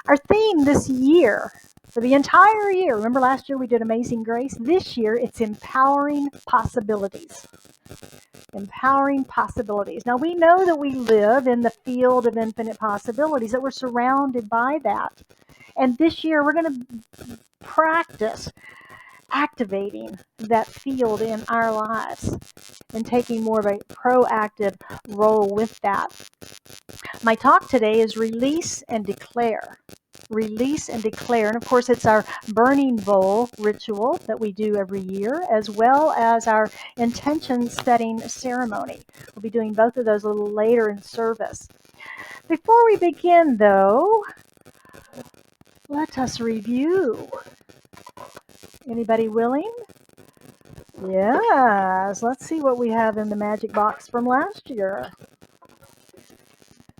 Our theme this year, for the entire year, remember last year we did Amazing Grace? This year it's empowering possibilities. Empowering possibilities. Now we know that we live in the field of infinite possibilities, that we're surrounded by that. And this year we're going to practice activating that field in our lives and taking more of a proactive role with that. My talk today is release and declare. Release and declare. And of course, it's our burning bowl ritual that we do every year, as well as our intention setting ceremony. We'll be doing both of those a little later in service. Before we begin, though, let us review. Anybody willing? Yes. Let's see what we have in the magic box from last year.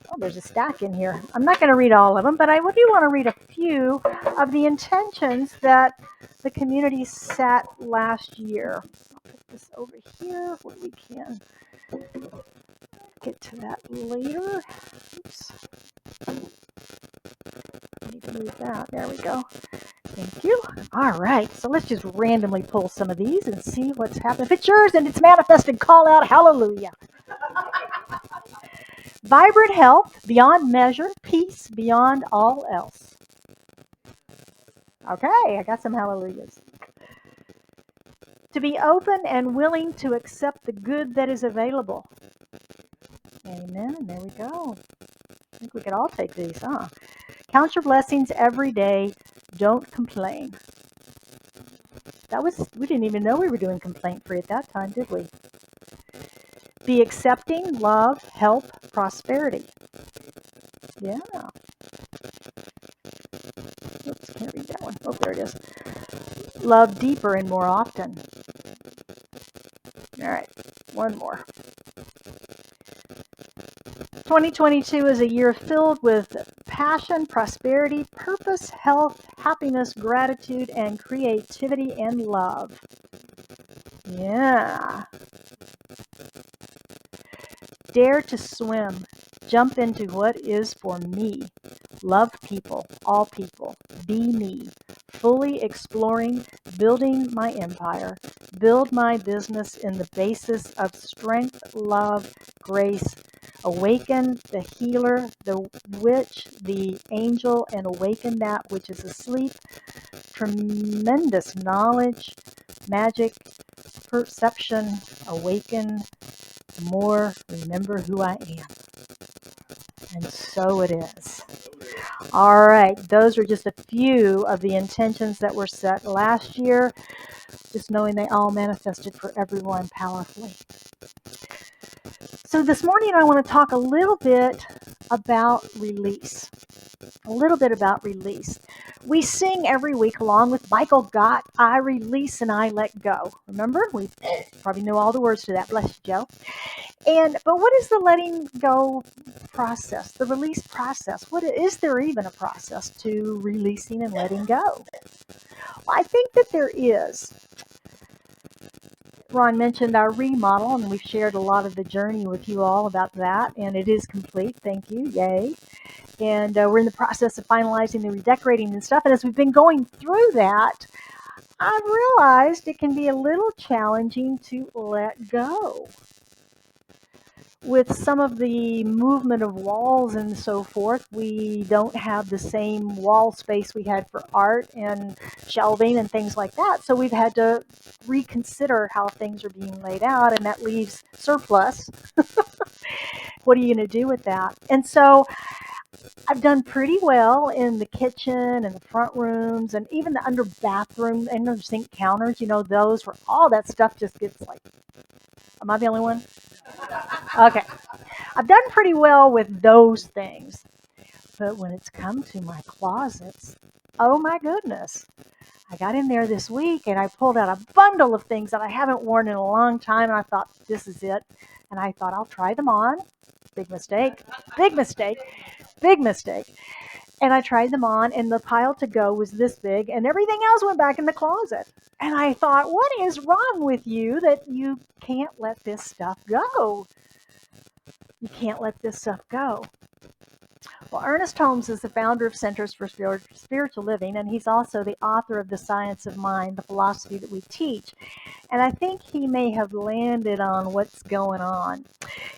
Oh, there's a stack in here. I'm not going to read all of them, but I do want to read a few of the intentions that the community set last year. I'll put this over here where we can get to that later. Oops. I need to move that. There we go. Thank you. All right, so let's just randomly pull some of these and see what's happening. If it's yours and it's manifested, call out hallelujah. Vibrant health beyond measure, peace beyond all else. Okay, I got some hallelujahs. To be open and willing to accept the good that is available. Amen. There we go. I think we could all take these, huh? Count your blessings every day. Don't complain. We didn't even know we were doing complaint free at that time, did we? Be accepting, love, help, prosperity. Yeah. Oops, can't read that one. Oh, there it is. Love deeper and more often. All right, one more. 2022 is a year filled with passion, prosperity, purpose, health, happiness, gratitude, and creativity and love. Yeah. Dare to swim. Jump into what is for me. Love people, all people. Be me. Fully exploring, building my empire. Build my business in the basis of strength, love, grace. Awaken the healer, the witch, the angel, and awaken that which is asleep. Tremendous knowledge, magic, perception, awaken more, remember who I am. And so it is. All right, those are just a few of the intentions that were set last year, just knowing they all manifested for everyone powerfully. So this morning I want to talk a little bit about release. A little bit about release. We sing every week along with Michael Gott, I release and I let go. Remember? We probably know all the words to that. Bless you, Joe. But what is the letting go process, the release process? Is there even a process to releasing and letting go? Well, I think that there is. Ron mentioned our remodel, and we've shared a lot of the journey with you all about that, and it is complete. Thank you. Yay. And we're in the process of finalizing the redecorating and stuff. And as we've been going through that, I've realized it can be a little challenging to let go. With some of the movement of walls and so forth, we don't have the same wall space we had for art and shelving and things like that. So we've had to reconsider how things are being laid out, and that leaves surplus. What are you going to do with that? And so I've done pretty well in the kitchen and the front rooms and even the under bathroom and the sink counters, those where all that stuff just gets like, am I the only one? Okay. I've done pretty well with those things. But when it's come to my closets, oh my goodness. I got in there this week and I pulled out a bundle of things that I haven't worn in a long time, and I thought, this is it. And I thought, I'll try them on. Big mistake. Big mistake. Big mistake. And I tried them on, and the pile to go was this big, and everything else went back in the closet. And I thought, what is wrong with you that you can't let this stuff go? You can't let this stuff go. Well, Ernest Holmes is the founder of Centers for Spiritual Living, and he's also the author of The Science of Mind, the philosophy that we teach. And I think he may have landed on what's going on.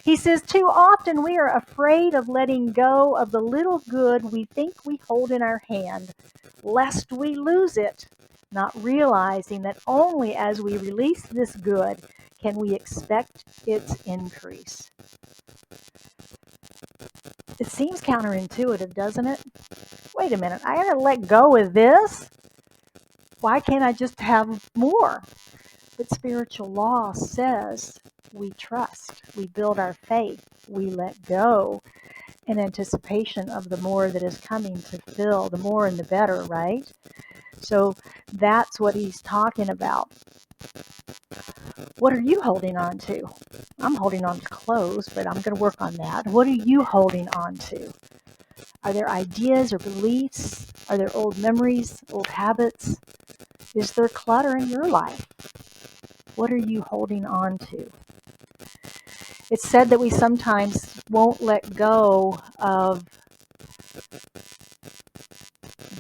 He says, too often we are afraid of letting go of the little good we think we hold in our hand, lest we lose it, not realizing that only as we release this good can we expect its increase. It seems counterintuitive, doesn't it? Wait a minute, I gotta let go of this? Why can't I just have more? But spiritual law says we trust, we build our faith, we let go in anticipation of the more that is coming to fill, the more and the better, right? So that's what he's talking about. What are you holding on to? I'm holding on to clothes, but I'm going to work on that. What are you holding on to? Are there ideas or beliefs? Are there old memories, old habits? Is there clutter in your life? What are you holding on to? It's said that we sometimes won't let go of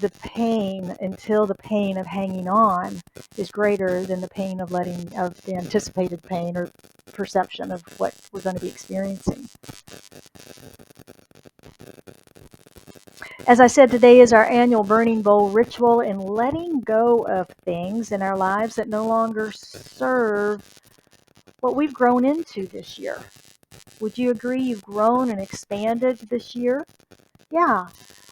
the pain until the pain of hanging on is greater than the pain of the anticipated pain or perception of what we're going to be experiencing. As I said, today is our annual burning bowl ritual in letting go of things in our lives that no longer serve what we've grown into this year. Would you agree you've grown and expanded this year? Yeah.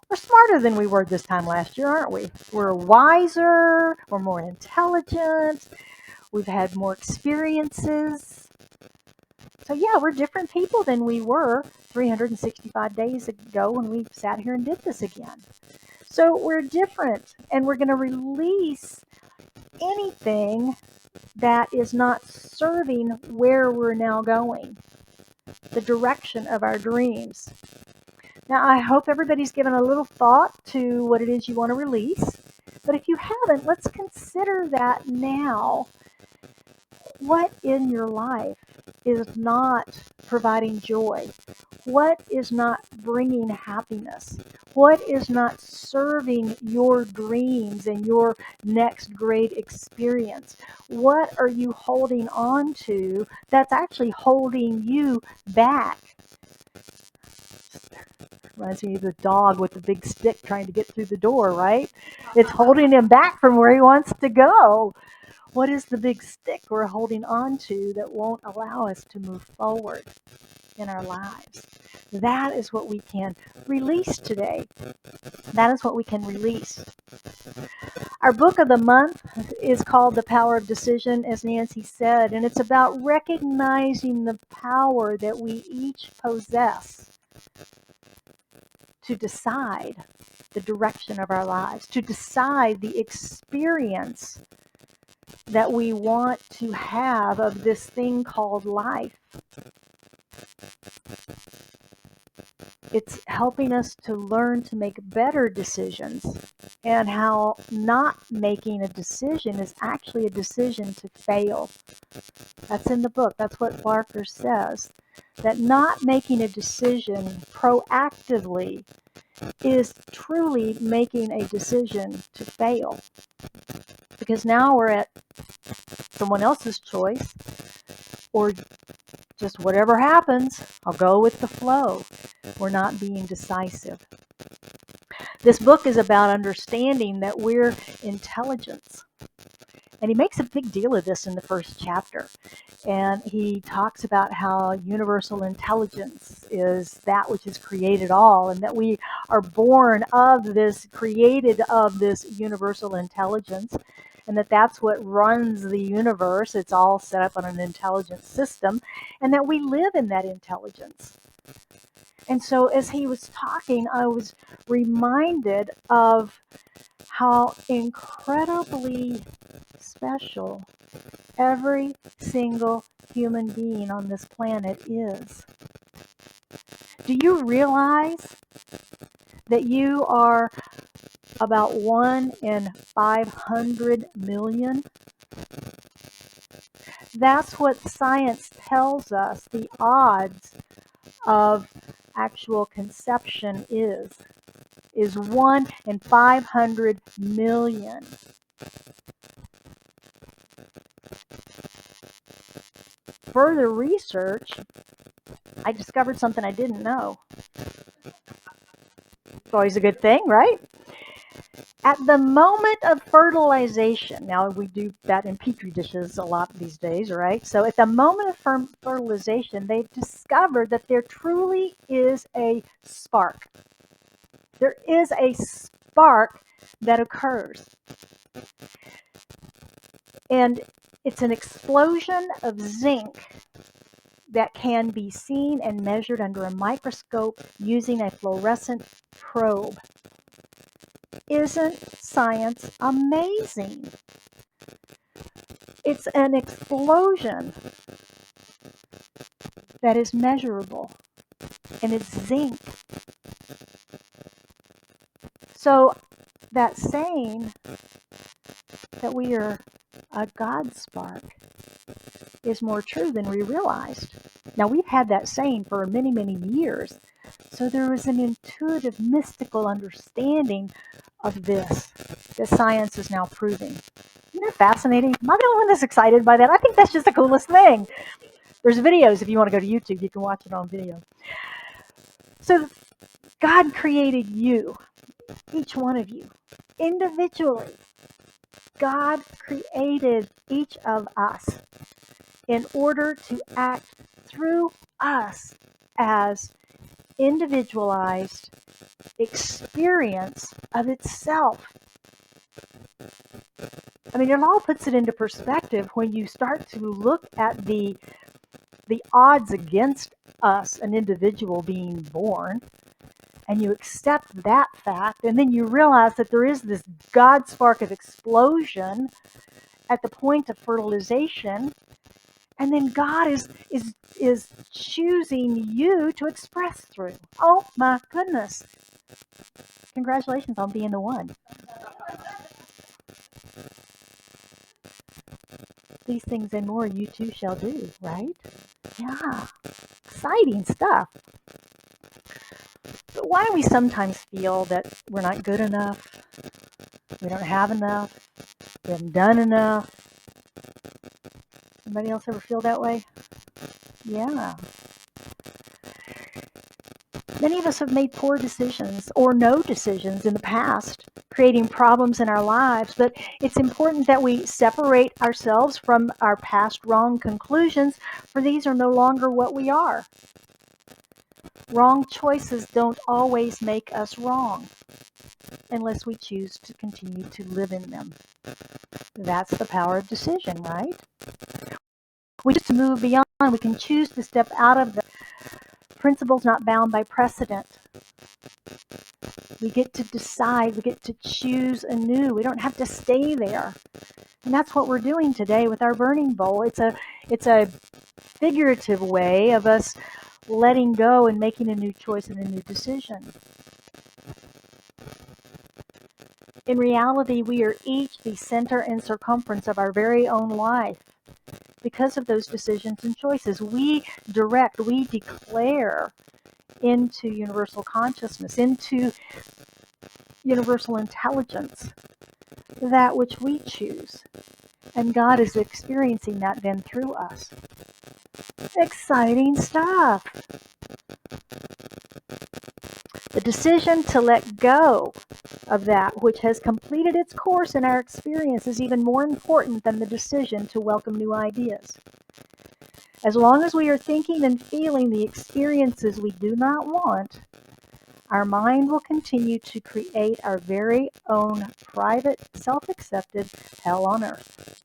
We're smarter than we were this time last year, aren't we? We're wiser, we're more intelligent, we've had more experiences. So yeah, we're different people than we were 365 days ago when we sat here and did this again. So we're different, and we're going to release anything that is not serving where we're now going, the direction of our dreams. Now, I hope everybody's given a little thought to what it is you want to release. But if you haven't, let's consider that now. What in your life is not providing joy? What is not bringing happiness? What is not serving your dreams and your next great experience? What are you holding on to that's actually holding you back? Reminds me of the dog with the big stick trying to get through the door, right? It's holding him back from where he wants to go. What is the big stick we're holding on to that won't allow us to move forward in our lives? That is what we can release today. That is what we can release. Our book of the month is called The Power of Decision, as Nancy said, and it's about recognizing the power that we each possess to decide the direction of our lives, to decide the experience that we want to have of this thing called life. It's helping us to learn to make better decisions, and how not making a decision is actually a decision to fail. That's in the book. That's what Barker says. That not making a decision proactively is truly making a decision to fail. Because now we're at someone else's choice, or just whatever happens, I'll go with the flow. We're not being decisive. This book is about understanding that we're intelligence. And he makes a big deal of this in the first chapter. And he talks about how universal intelligence is that which has created all, and that we are born of this, created of this universal intelligence, and that that's what runs the universe. It's all set up on an intelligent system, and that we live in that intelligence. And so as he was talking, I was reminded of how incredibly special every single human being on this planet is. Do you realize that you are about 1 in 500 million? That's what science tells us the odds of actual conception is 1 in 500 million. Further research, I discovered something I didn't know. It's always a good thing, right? At the moment of fertilization, now we do that in petri dishes a lot these days, right? So at the moment of fertilization, they've discovered that there truly is a spark. There is a spark that occurs. And it's an explosion of zinc that can be seen and measured under a microscope using a fluorescent probe. Isn't science amazing? It's an explosion that is measurable, and it's zinc. So that saying that we are a God spark is more true than we realized. Now, we've had that saying for many, many years. So there is an intuitive, mystical understanding of this that science is now proving. Isn't that fascinating? Am I the only one that's excited by that? I think that's just the coolest thing. There's videos. If you want to go to YouTube, you can watch it on video. So God created you, each one of you, individually. God created each of us in order to act through us as individualized experience of itself. I mean, it all puts it into perspective when you start to look at the odds against us, an individual being born, and you accept that fact, and then you realize that there is this God spark of explosion at the point of fertilization, and then God is choosing you to express through. Oh my goodness. Congratulations on being the one. These things and more you too shall do, right? Yeah. Exciting stuff. But why do we sometimes feel that we're not good enough? We don't have enough? We haven't done enough? Anybody else ever feel that way? Yeah. Many of us have made poor decisions or no decisions in the past, creating problems in our lives, but it's important that we separate ourselves from our past wrong conclusions, for these are no longer what we are. Wrong choices don't always make us wrong, unless we choose to continue to live in them. That's the power of decision, right? We choose to move beyond. We can choose to step out of the principles not bound by precedent. We get to decide. We get to choose anew. We don't have to stay there. And that's what we're doing today with our burning bowl. It's a figurative way of us letting go and making a new choice and a new decision. In reality, we are each the center and circumference of our very own life. Because of those decisions and choices, we direct, we declare into universal consciousness, into universal intelligence, that which we choose. And God is experiencing that then through us. Exciting stuff. The decision to let go of that which has completed its course in our experience is even more important than the decision to welcome new ideas. As long as we are thinking and feeling the experiences we do not want, our mind will continue to create our very own private, self-accepted hell on earth.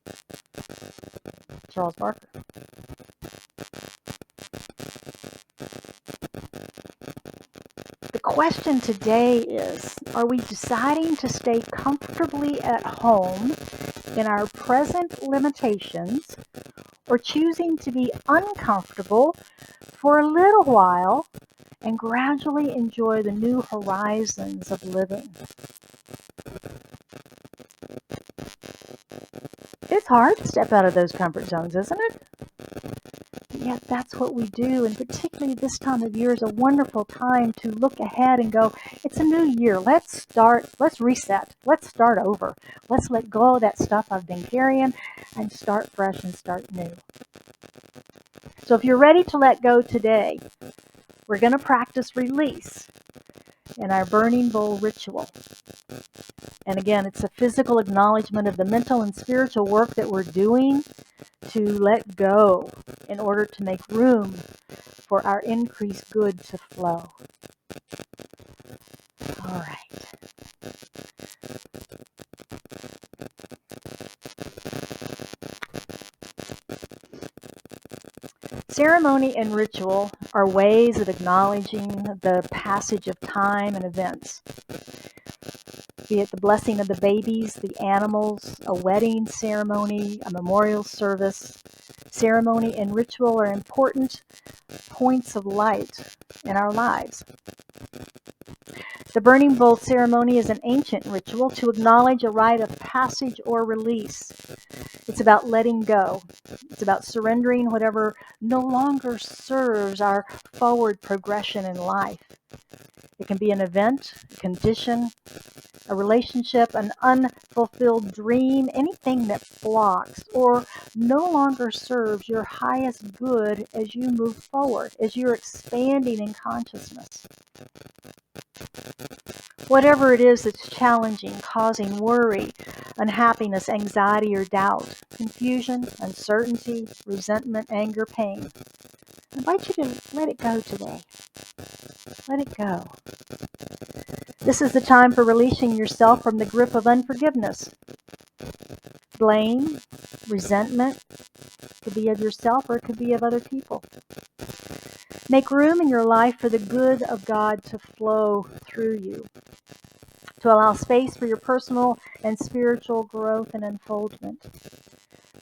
Charles Barker. The question today is, are we deciding to stay comfortably at home in our present limitations, or choosing to be uncomfortable for a little while and gradually enjoy the new horizons of living? It's hard to step out of those comfort zones, isn't it? yet that's what we do. And particularly this time of year is a wonderful time to look ahead and go, it's a new year. Let's reset. Let's start over. Let's let go of that stuff I've been carrying and start fresh and start new. So if you're ready to let go today, we're going to practice release in our burning bowl ritual. And again, it's a physical acknowledgement of the mental and spiritual work that we're doing to let go in order to make room for our increased good to flow. All right. Ceremony and ritual are ways of acknowledging the passage of time and events. Be it the blessing of the babies, the animals, a wedding ceremony, a memorial service. Ceremony and ritual are important points of light in our lives. The burning bowl ceremony is an ancient ritual to acknowledge a rite of passage or release. It's about letting go. It's about surrendering whatever no longer serves our forward progression in life. It can be an event, a condition, a relationship, an unfulfilled dream, anything that blocks or no longer serves your highest good as you move forward, as you're expanding in consciousness. Whatever it is that's challenging, causing worry, unhappiness, anxiety, or doubt, confusion, uncertainty, resentment, anger, pain, I invite you to let it go today. Let it go. This is the time for releasing yourself from the grip of unforgiveness. Blame, resentment, could be of yourself or it could be of other people. Make room in your life for the good of God to flow through you, to allow space for your personal and spiritual growth and unfoldment.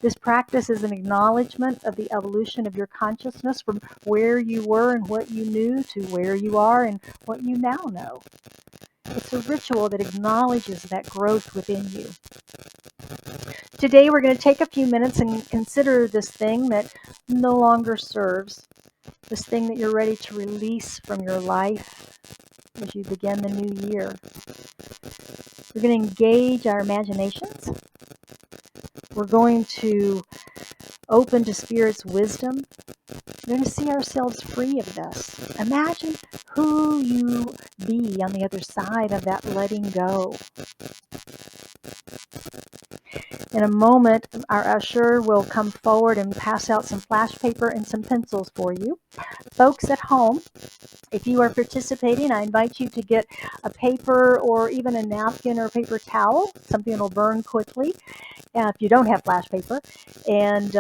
This practice is an acknowledgement of the evolution of your consciousness from where you were and what you knew to where you are and what you now know. It's a ritual that acknowledges that growth within you. Today we're going to take a few minutes and consider this thing that no longer serves, this thing that you're ready to release from your life as you begin the new year. We're going to engage our imaginations. We're going to open to Spirit's wisdom. We're going to see ourselves free of this. Imagine who you be on the other side of that letting go. In a moment, our usher will come forward and pass out some flash paper and some pencils for you. Folks at home, if you are participating, I invite you to get a paper or even a napkin or a paper towel, something that will burn quickly. If you don't have flash paper, and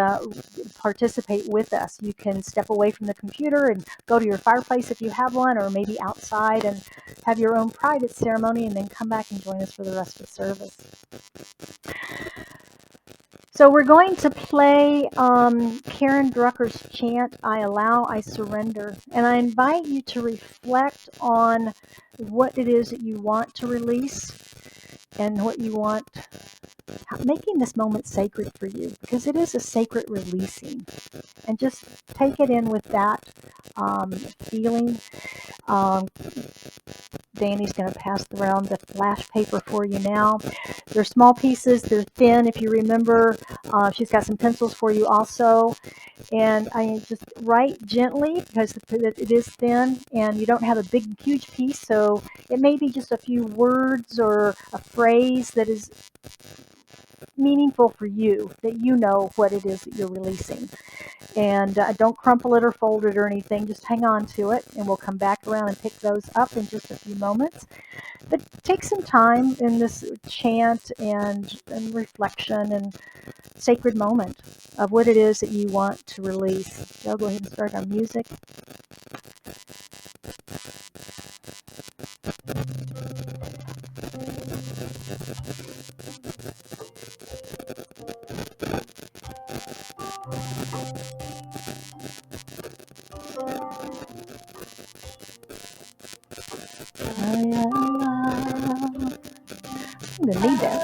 participate with us. You can step away from the computer and go to your fireplace if you have one, or maybe outside and have your own private ceremony, and then come back and join us for the rest of the service. So we're going to play Karen Drucker's chant, I Allow, I Surrender. And I invite you to reflect on what it is that you want to release and what you want, making this moment sacred for you, because it is a sacred releasing. And just take it in with that feeling. Danny's going to pass around the flash paper for you now. They're small pieces. They're thin, if you remember. She's got some pencils for you also. And I just write gently because it is thin and you don't have a big, huge piece. So it may be just a few words or a phrase that is meaningful for you, that you know what it is that you're releasing. And don't crumple it or fold it or anything. Just hang on to it, and we'll come back around and pick those up in just a few moments. But take some time in this chant and reflection and sacred moment of what it is that you want to release. So go ahead and start our music. I'm gonna need that.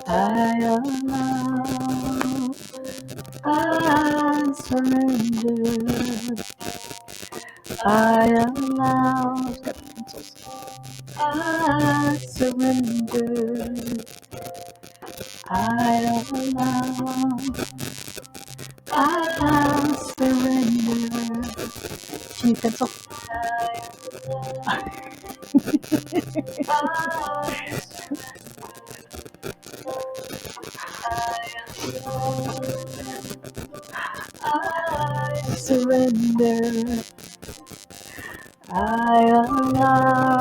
I allow surrender. I allow. Got the pencils. I surrender. I allow. I surrender. Can you pencil? I surrender. I allow.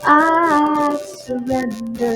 I surrender.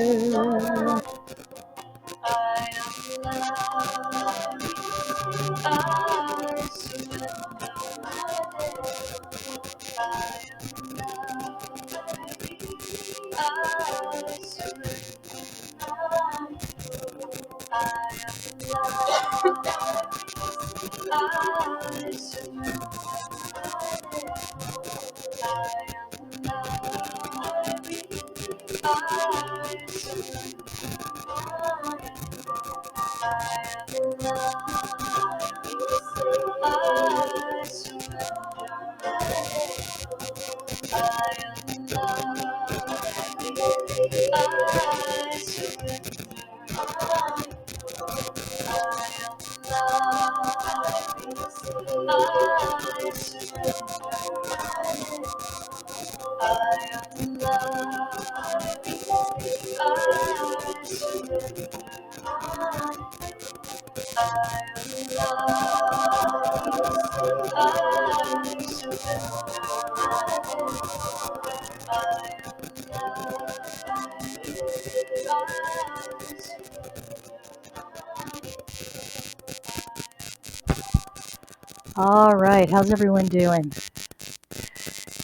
All right, how's everyone doing?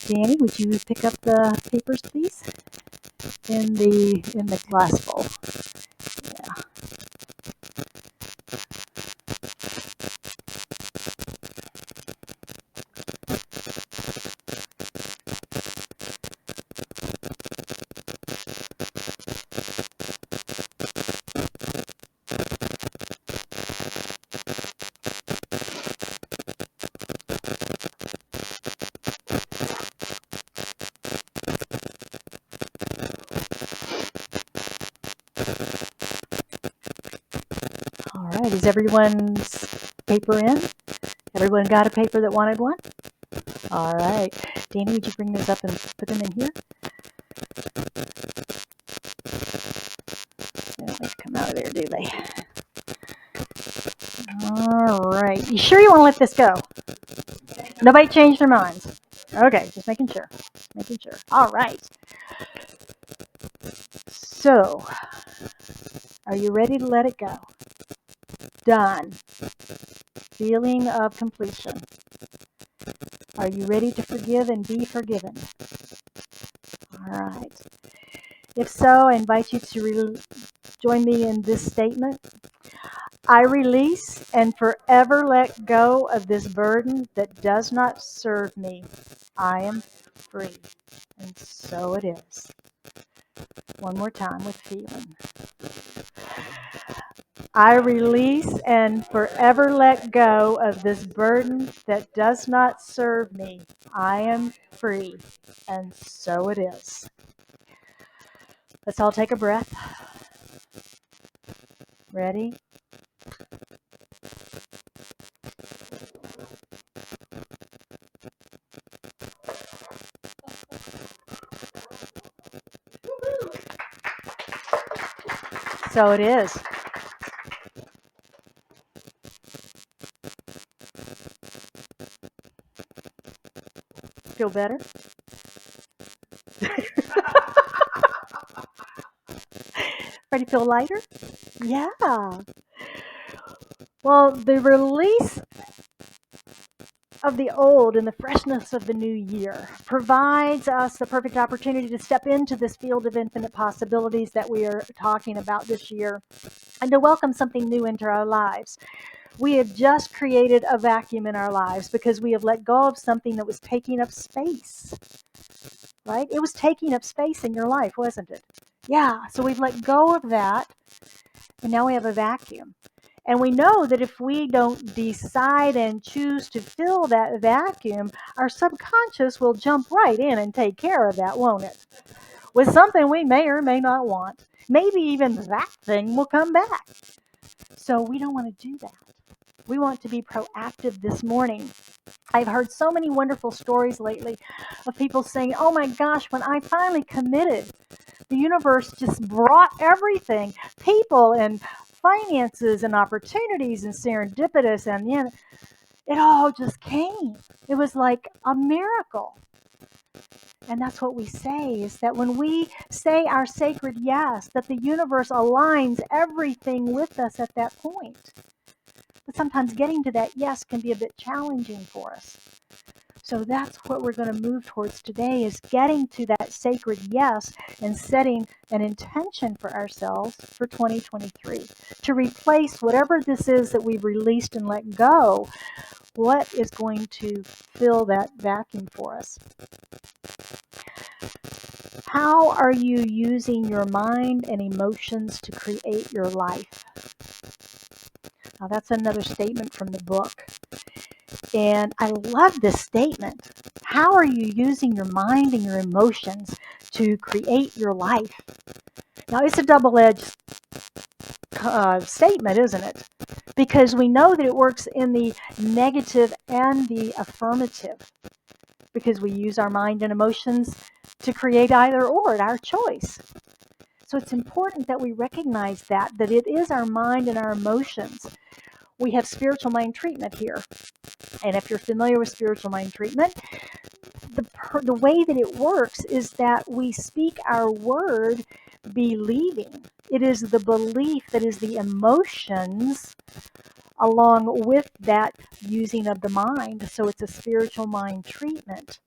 Danny, would you pick up the papers, please? In the glass bowl. Yeah. All right, is everyone's paper in? Everyone got a paper that wanted one? All right. Danny, would you bring those up and put them in here? They don't like to come out of there, do they? All right. You sure you want to let this go? Nobody changed their minds? Okay, just making sure. Making sure. All right. So, are you ready to let it go? Done. Feeling of completion. Are you ready to forgive and be forgiven? All right. If so, I invite you to join me in this statement. I release and forever let go of this burden that does not serve me. I am free, and so it is. One more time with feeling. I release and forever let go of this burden that does not serve me. I am free, and so it is. Let's all take a breath. Ready? So it is. Feel better? Ready to feel lighter? Yeah. Well, the release of the old and the freshness of the new year provides us the perfect opportunity to step into this field of infinite possibilities that we are talking about this year and to welcome something new into our lives. We have just created a vacuum in our lives because we have let go of something that was taking up space, right? It was taking up space in your life, wasn't it? Yeah, so we've let go of that, and now we have a vacuum. And we know that if we don't decide and choose to fill that vacuum, our subconscious will jump right in and take care of that, won't it? With something we may or may not want. Maybe even that thing will come back. So we don't want to do that. We want to be proactive this morning. I've heard so many wonderful stories lately of people saying, oh my gosh, when I finally committed, the universe just brought everything, people and finances and opportunities and serendipitous, and it all just came. It was like a miracle. And that's what we say, is that when we say our sacred yes, that the universe aligns everything with us at that point. But sometimes getting to that yes can be a bit challenging for us. So that's what we're going to move towards today, is getting to that sacred yes and setting an intention for ourselves for 2023 to replace whatever this is that we've released and let go. What is going to fill that vacuum for us? How are you using your mind and emotions to create your life? Now, that's another statement from the book. And I love this statement. How are you using your mind and your emotions to create your life? Now, it's a double-edged statement, isn't it? Because we know that it works in the negative and the affirmative. Because we use our mind and emotions to create either or at our choice. So it's important that we recognize that it is our mind and our emotions. We have spiritual mind treatment here. And if you're familiar with spiritual mind treatment, the way that it works is that we speak our word believing. It is the belief that is the emotions along with that using of the mind. So it's a spiritual mind treatment.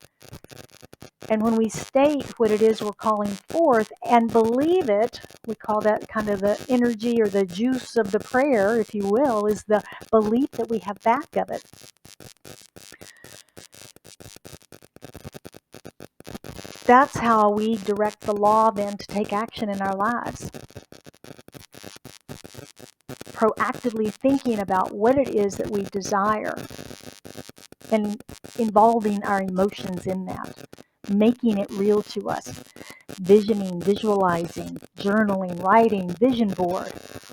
And when we state what it is we're calling forth and believe it, we call that kind of the energy or the juice of the prayer, if you will, is the belief that we have back of it. That's how we direct the law then to take action in our lives. Proactively thinking about what it is that we desire and involving our emotions in that, making it real to us, visioning, visualizing, journaling, writing, vision board,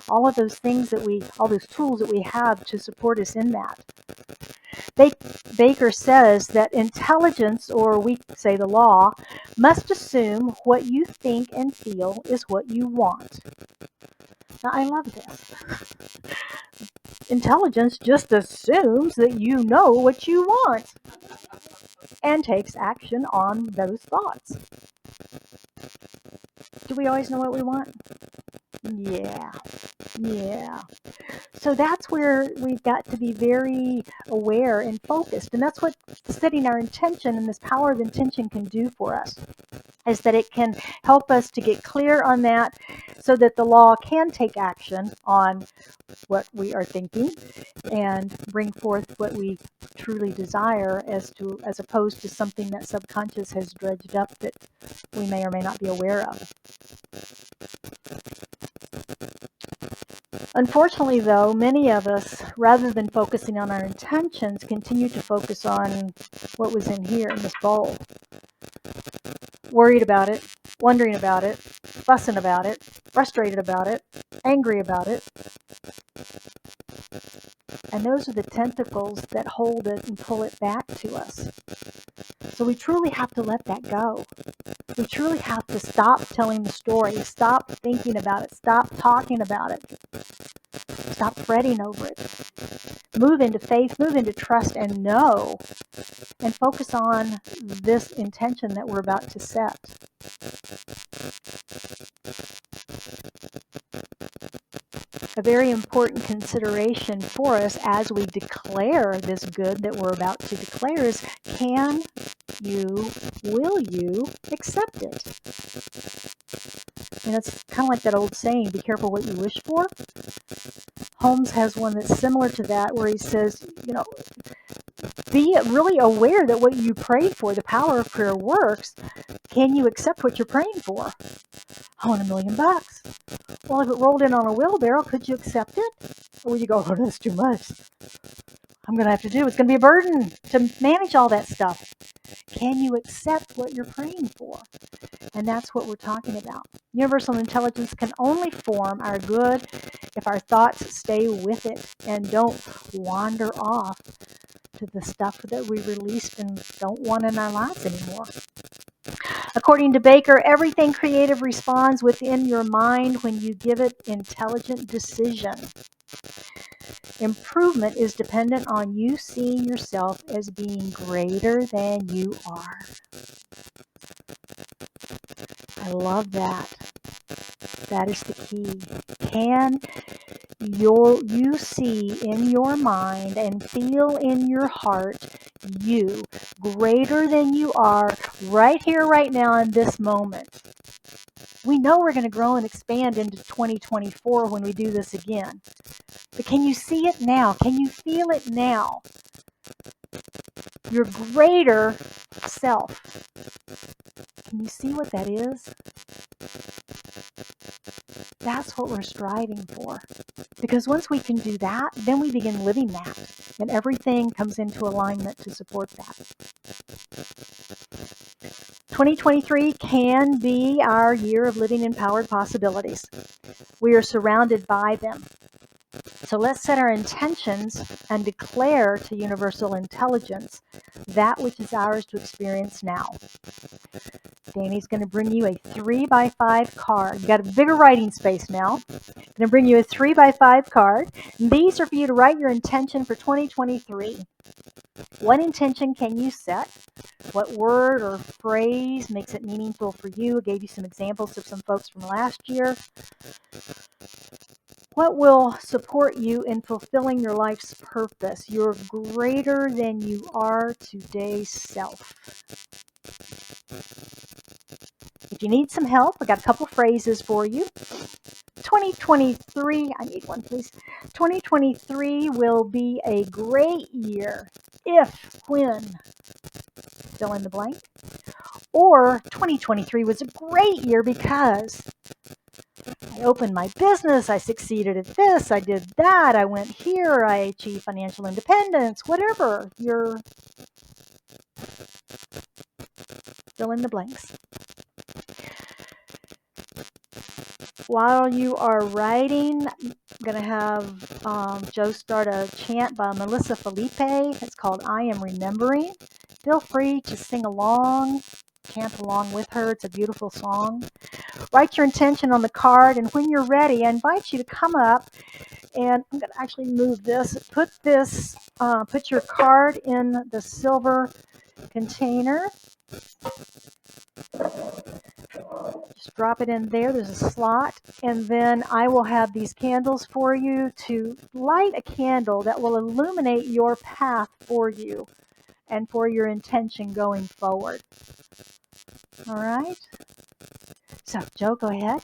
all of those things all those tools that we have to support us in that. Baker says that intelligence, or we say the law, must assume what you think and feel is what you want. Now, I love this. Intelligence just assumes that you know what you want and takes action on those thoughts. Do we always know what we want? Yeah. So that's where we've got to be very aware and focused. And that's what setting our intention and this power of intention can do for us, is that it can help us to get clear on that so that the law can take action on what we are thinking and bring forth what we truly desire, as opposed to something that subconscious has dredged up that we may or may not be aware of. Unfortunately, though, many of us, rather than focusing on our intentions, continue to focus on what was in here in this bowl. Worried about it, wondering about it, fussing about it, frustrated about it, angry about it. And those are the tentacles that hold it and pull it back to us. So we truly have to let that go. We truly have to stop telling the story, stop thinking about it, stop talking about it, stop fretting over it. Move into faith, move into trust and know, and focus on this intention that we're about to set. A very important consideration for us as we declare this good that we're about to declare is, will you accept it? And it's kind of like that old saying, be careful what you wish for. Holmes has one that's similar to that, where he says, be really aware that what you pray for, the power of prayer works. Can you accept what you're praying for? I want $1 million. Well, if it rolled in on a wheelbarrow, could you accept it? Or would you go, oh, that's too much. I'm going to have to do. It's going to be a burden to manage all that stuff. Can you accept what you're praying for? And that's what we're talking about. Universal intelligence can only form our good if our thoughts stay with it and don't wander off to the stuff that we released and don't want in our lives anymore. According to Baker, everything creative responds within your mind when you give it intelligent decision. Improvement is dependent on you seeing yourself as being greater than you are. I love that. That is the key. Can you see in your mind and feel in your heart you greater than you are right here, right now, in this moment? We know we're going to grow and expand into 2024 when we do this again. But can you see it now? Can you feel it now? Your greater self. Can you see what that is? That's what we're striving for. Because once we can do that, then we begin living that. And everything comes into alignment to support that. 2023 can be our year of living empowered possibilities. We are surrounded by them. So let's set our intentions and declare to universal intelligence that which is ours to experience now. Danny's going to bring you a 3x5 card. You've got a bigger writing space now. I'm going to bring you a 3x5 card. And these are for you to write your intention for 2023. What intention can you set? What word or phrase makes it meaningful for you? I gave you some examples of some folks from last year. What will support you in fulfilling your life's purpose, your greater than you are today self? If you need some help, I got a couple phrases for you. 2023, I need one, please. 2023 will be a great year if, when, fill in the blank. Or 2023 was a great year because I opened my business, I succeeded at this, I did that, I went here, I achieved financial independence, whatever your fill in the blanks. While you are writing, I'm going to have Joe start a chant by Melissa Felipe. It's called I Am Remembering. Feel free to sing along, chant along with her. It's a beautiful song. Write your intention on the card, and when you're ready, I invite you to come up, and I'm going to actually move this. Put your card in the silver container. Just drop it in there. There's a slot. And then I will have these candles for you to light a candle that will illuminate your path for you and for your intention going forward. All right? So, Joe, go ahead.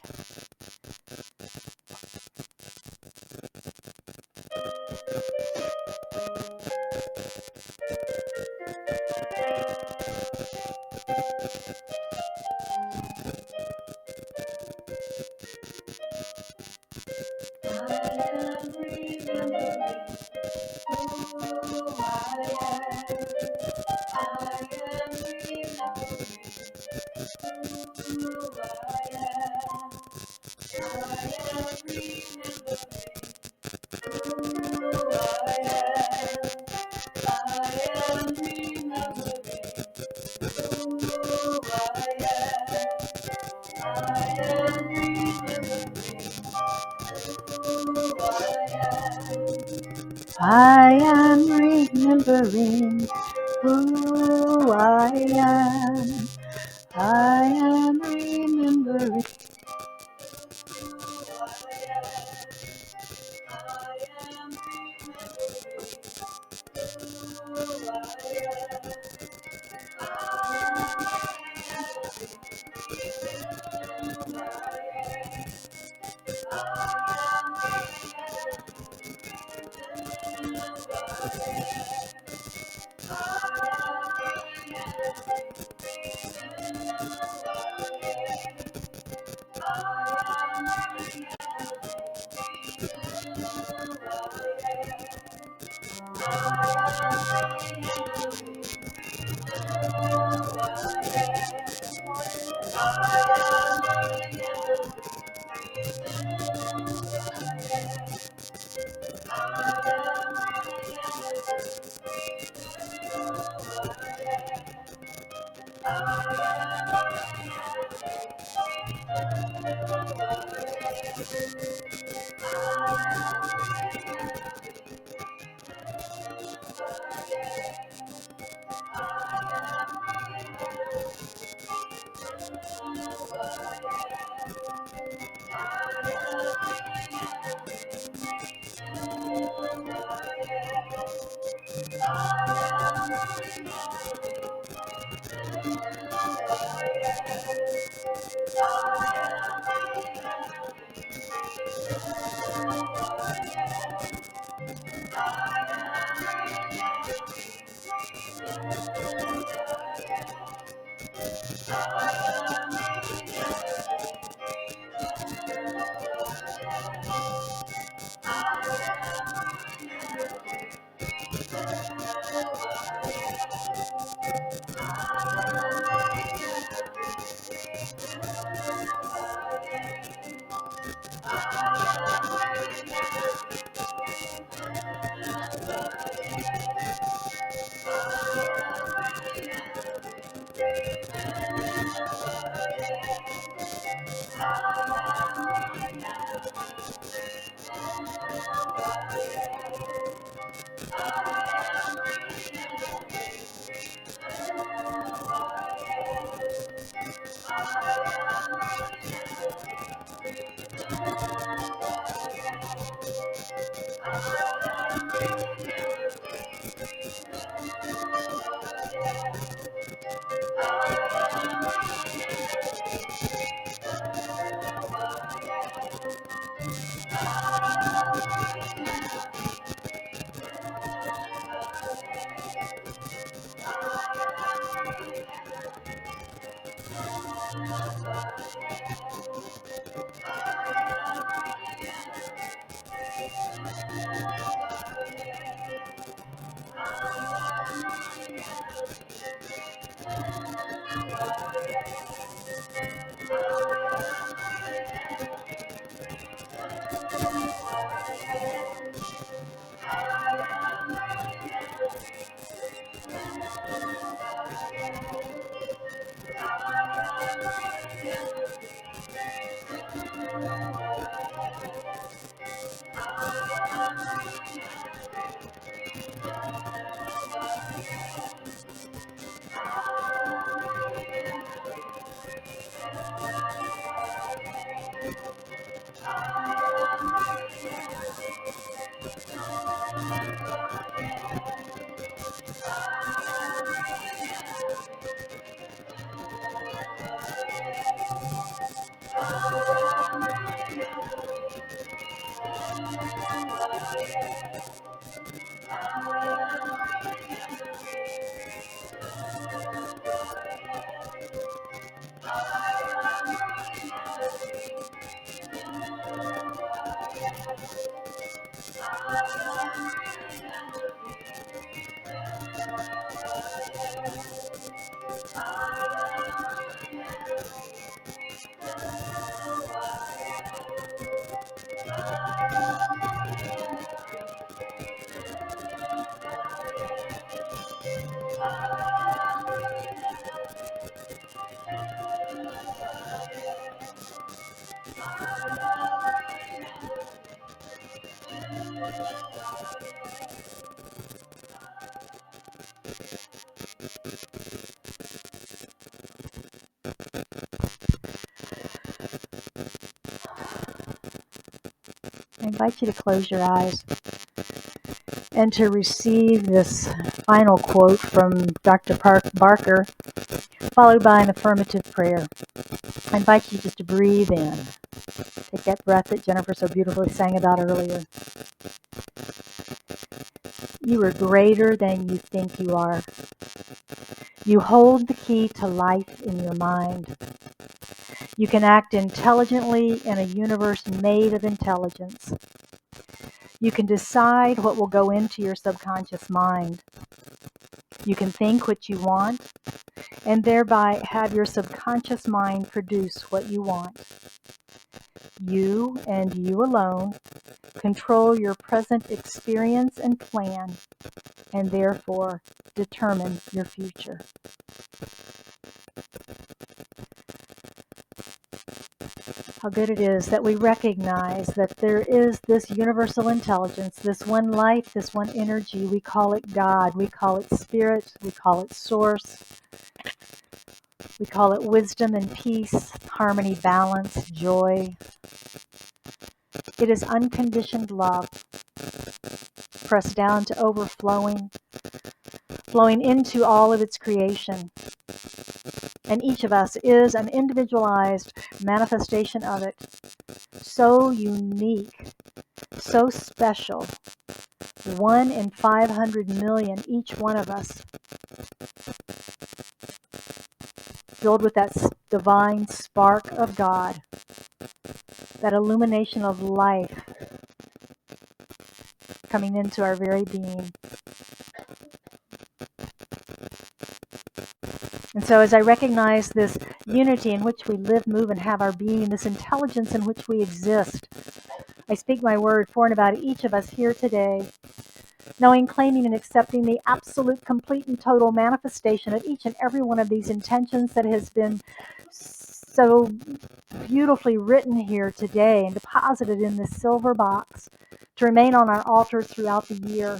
I am remembering who I am. I am remembering who I I invite you to close your eyes and to receive this final quote from Dr. Barker, followed by an affirmative prayer. I invite you just to breathe in. Take that breath that Jennifer so beautifully sang about earlier. You are greater than you think you are. You hold the key to life in your mind. You can act intelligently in a universe made of intelligence. You can decide what will go into your subconscious mind. You can think what you want and thereby have your subconscious mind produce what you want. You and you alone control your present experience and plan, and therefore determine your future. How good it is that we recognize that there is this universal intelligence, this one life, this one energy. We call it God, we call it spirit, we call it source, we call it wisdom and peace, harmony, balance, joy. It is unconditioned love, pressed down to overflowing, flowing into all of its creation. And each of us is an individualized manifestation of it, so unique, so special, 1 in 500 million, each one of us, filled with that divine spark of God, that illumination of life coming into our very being. And so as I recognize this unity in which we live, move, and have our being, this intelligence in which we exist, I speak my word for and about each of us here today, knowing, claiming, and accepting the absolute, complete, and total manifestation of each and every one of these intentions that has been so beautifully written here today and deposited in this silver box to remain on our altar throughout the year.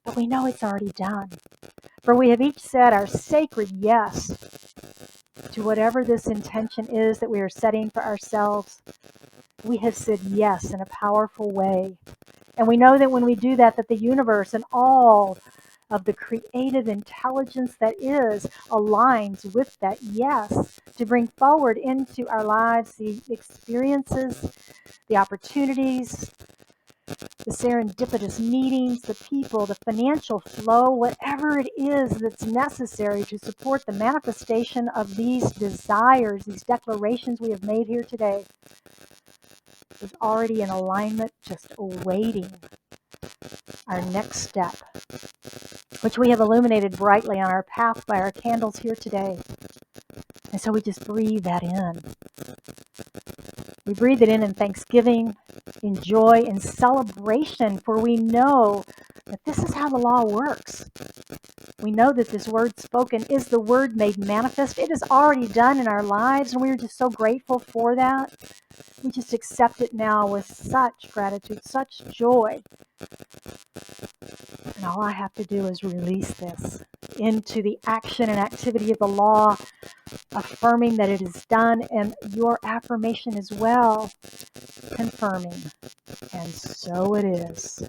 But we know it's already done. For we have each said our sacred yes to whatever this intention is that we are setting for ourselves. We have said yes in a powerful way. And we know that when we do that, that the universe and all of the creative intelligence that is aligns with that yes to bring forward into our lives the experiences, the opportunities, the serendipitous meetings, the people, the financial flow, whatever it is that's necessary to support the manifestation of these desires, these declarations we have made here today, is already in alignment, just awaiting our next step, which we have illuminated brightly on our path by our candles here today. And so we just breathe that in. We breathe it in thanksgiving, in joy, in celebration, for we know that this is how the law works. We know that this word spoken is the word made manifest. It is already done in our lives, and we are just so grateful for that. We just accept it now with such gratitude, such joy. And all I have to do is release this into the action and activity of the law, affirming that it is done, and your affirmation as well, confirming. And so it is.